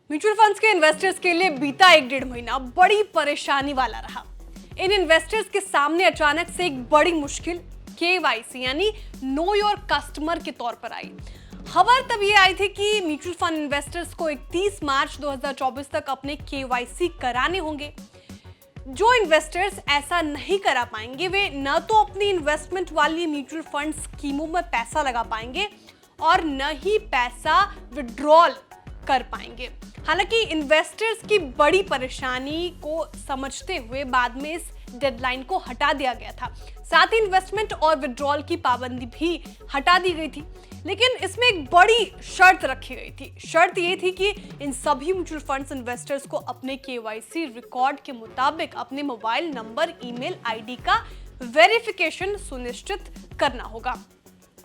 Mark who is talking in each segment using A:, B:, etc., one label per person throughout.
A: Mutual funds के investors के लिए बीता 1-1.5 महीना बड़ी परेशानी वाला रहा। इन इन्वेस्टर्स के सामने अचानक से एक बड़ी मुश्किल केवाईसी यानी नो योर कस्टमर के तौर पर आई। खबर तब ये आई थी कि म्यूचुअल फंड इन्वेस्टर्स को 31 मार्च 2024 तक अपने केवाईसी कराने होंगे। जो इन्वेस्टर्स ऐसा नहीं करा पाएंगे वे न तो अपनी इन्वेस्टमेंट वाली म्यूचुअल फंड स्कीमों में पैसा लगा पाएंगे और न ही पैसा विड्रॉल कर पाएंगे। हालांकि इन्वेस्टर्स की बड़ी परेशानी को समझते हुए बाद में इस डेडलाइन को हटा दिया गया था। साथ ही इन्वेस्टमेंट और विड्रॉल की पाबंदी भी हटा दी गई थी, लेकिन इसमें एक बड़ी शर्त रखी गई थी। शर्त ये थी कि इन सभी म्यूचुअल फंड्स इन्वेस्टर्स को अपने केवाईसी रिकॉर्ड के मुताबिक अपने मोबाइल नंबर, ईमेल आईडी का वेरिफिकेशन सुनिश्चित करना होगा।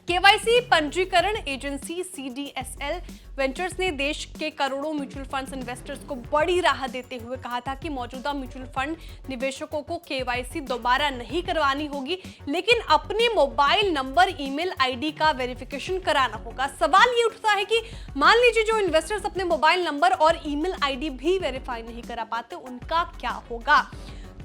A: केवाईसी पंजीकरण एजेंसी CDSL वेंचर्स ने देश के करोड़ों म्यूचुअल फंड्स इन्वेस्टर्स को बड़ी राहत देते हुए कहा था कि मौजूदा म्यूचुअल फंड निवेशकों को केवाईसी दोबारा नहीं करवानी होगी, लेकिन अपने मोबाइल नंबर, ईमेल आईडी का वेरिफिकेशन कराना होगा। सवाल ये उठता है कि मान लीजिए जो इन्वेस्टर्स अपने मोबाइल नंबर और ईमेल आईडी भी वेरीफाई नहीं करा पाते, उनका क्या होगा?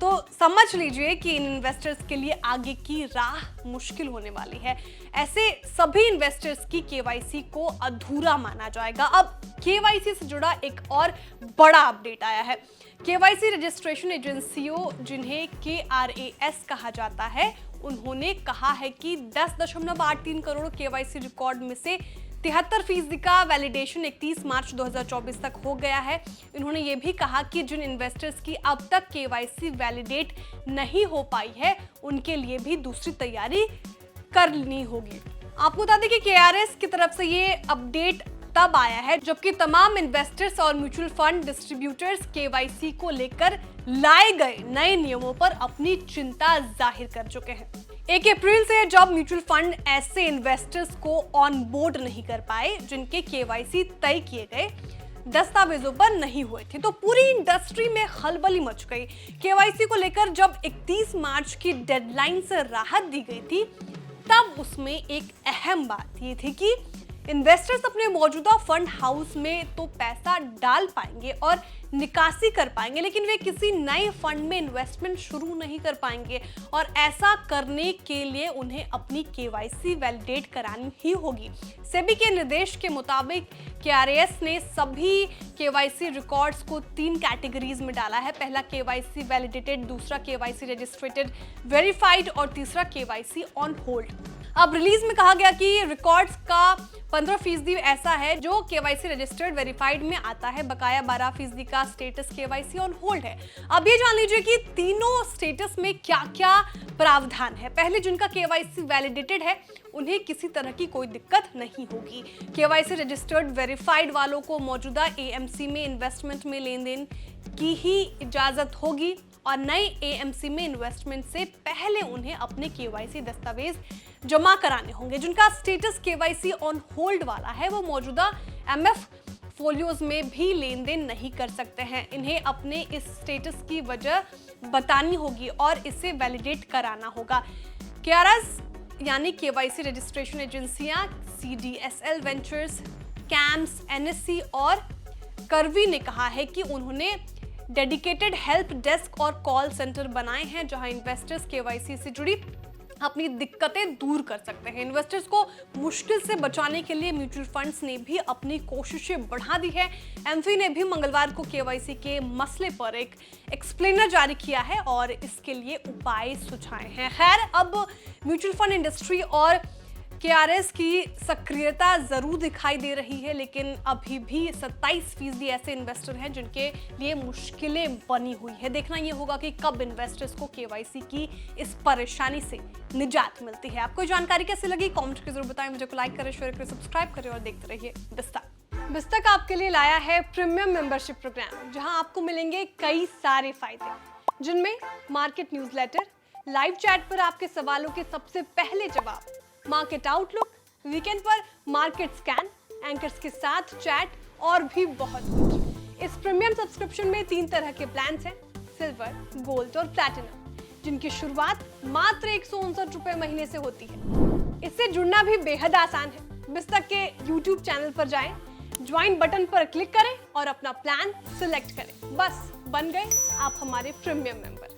A: तो समझ लीजिए कि इन इन्वेस्टर्स के लिए आगे की राह मुश्किल होने वाली है। ऐसे सभी इन्वेस्टर्स की केवाईसी को अधूरा माना जाएगा। अब केवाईसी से जुड़ा एक और बड़ा अपडेट आया है। केवाईसी रजिस्ट्रेशन एजेंसियों, जिन्हें KRAS कहा जाता है, उन्होंने कहा है कि 10.83 करोड़ केवाईसी रिकॉर्ड में से 73% का वैलिडेशन 31 मार्च 2024 तक हो गया है। इन्होंने ये भी कहा कि जिन इन्वेस्टर्स की अब तक केवाईसी वैलिडेट नहीं हो पाई है, उनके लिए भी दूसरी तैयारी करनी होगी। आपको बता दें कि KRAS की तरफ से ये अपडेट तब आया है जबकि तमाम इन्वेस्टर्स और म्यूचुअल फंड डिस्ट्रीब्यूटर्स केवाईसी को लेकर लाए गए नए नियमों पर अपनी चिंता जाहिर कर चुके हैं। 1 अप्रैल से जब म्यूचुअल फंड ऐसे इन्वेस्टर्स को ऑन बोर्ड नहीं कर पाए जिनके केवाईसी तय किए गए दस्तावेजों पर नहीं हुए थे, तो पूरी इंडस्ट्री में खलबली मच गई। केवाईसी को लेकर जब 31 मार्च की डेडलाइन से राहत दी गई थी, तब उसमें एक अहम बात ये थी कि इन्वेस्टर्स अपने मौजूदा फंड हाउस में तो पैसा डाल पाएंगे और निकासी कर पाएंगे, लेकिन वे किसी नए फंड में इन्वेस्टमेंट शुरू नहीं कर पाएंगे और ऐसा करने के लिए उन्हें अपनी केवाईसी वैलिडेट करानी ही होगी। सेबी के निर्देश के मुताबिक KRAS ने सभी केवाईसी रिकॉर्ड्स को 3 कैटेगरीज में डाला है। पहला केवाईसी वैलिडेटेड, दूसरा केवाईसी रजिस्ट्रेटेड वेरीफाइड और तीसरा केवाईसी ऑन होल्ड। अब रिलीज में कहा गया कि रिकॉर्ड्स का 15% ऐसा है जो केवाईसी रजिस्टर्ड वेरीफाइड में आता है, बकाया 12% का स्टेटस केवाईसी ऑन होल्ड है। अब ये जान लीजिए कि तीनों स्टेटस में क्या क्या प्रावधान है। पहले जिनका केवाईसी वैलिडेटेड है उन्हें किसी तरह की कोई दिक्कत नहीं होगी। केवाईसी रजिस्टर्ड वेरीफाइड वालों को मौजूदा AMC में इन्वेस्टमेंट में लेन देन की ही इजाजत होगी और नए AMC में इन्वेस्टमेंट से पहले उन्हें अपने केवाईसी दस्तावेज जमा कराने होंगे। जिनका स्टेटस केवाईसी ऑन होल्ड वाला है वो मौजूदा MF फोलियोज में भी लेन देन नहीं कर सकते हैं। इन्हें अपने इस स्टेटस की वजह बतानी होगी और इसे वैलिडेट कराना होगा। KRAS यानी केवाईसी रजिस्ट्रेशन एजेंसियां CDSL वेंचर्स, CAMS, NSE और कर्वी ने कहा है कि उन्होंने डेडिकेटेड हेल्प डेस्क और कॉल सेंटर बनाए हैं जहां इन्वेस्टर्स केवाईसी से जुड़ी अपनी दिक्कतें दूर कर सकते हैं। इन्वेस्टर्स को मुश्किल से बचाने के लिए म्यूचुअल फंड्स ने भी अपनी कोशिशें बढ़ा दी है। MFI ने भी मंगलवार को केवाईसी के मसले पर एक एक्सप्लेनर जारी किया है और इसके लिए उपाय सुझाए हैं। खैर, अब म्यूचुअल फंड इंडस्ट्री और KRAS की सक्रियता जरूर दिखाई दे रही है, लेकिन अभी भी 27% ऐसे इन्वेस्टर हैं जिनके लिए मुश्किलें बनी हुई है। देखना ये होगा कि कब इन्वेस्टर्स को केवाईसी की इस परेशानी से निजात मिलती है। आपको जानकारी कैसे लगी कमेंट करके जरूर बताएं। मुझे को लाइक करें, शेयर करें, सब्सक्राइब करें और देखते रहिए बिस्तक। बिस्तक आपके लिए लाया है प्रीमियम मेंबरशिप प्रोग्राम, जहां आपको मिलेंगे कई सारे फायदे, जिनमें मार्केट न्यूज़लेटर, लाइव चैट पर आपके सवालों के सबसे पहले जवाब, मार्केट आउटलुक, वीकेंड पर मार्केट स्कैन, एंकर्स के साथ चैट और भी बहुत कुछ। इस प्रीमियम सब्सक्रिप्शन में 3 तरह के प्लान्स हैं, सिल्वर, गोल्ड और प्लैटिनम, जिनकी शुरुआत मात्र 159 रुपए महीने से होती है। इससे जुड़ना भी बेहद आसान है। बिस्तक के YouTube चैनल पर जाएं, ज्वाइन बटन पर क्लिक करें और अपना प्लान सिलेक्ट करें। बस बन गए आप हमारे प्रीमियम मेंबर।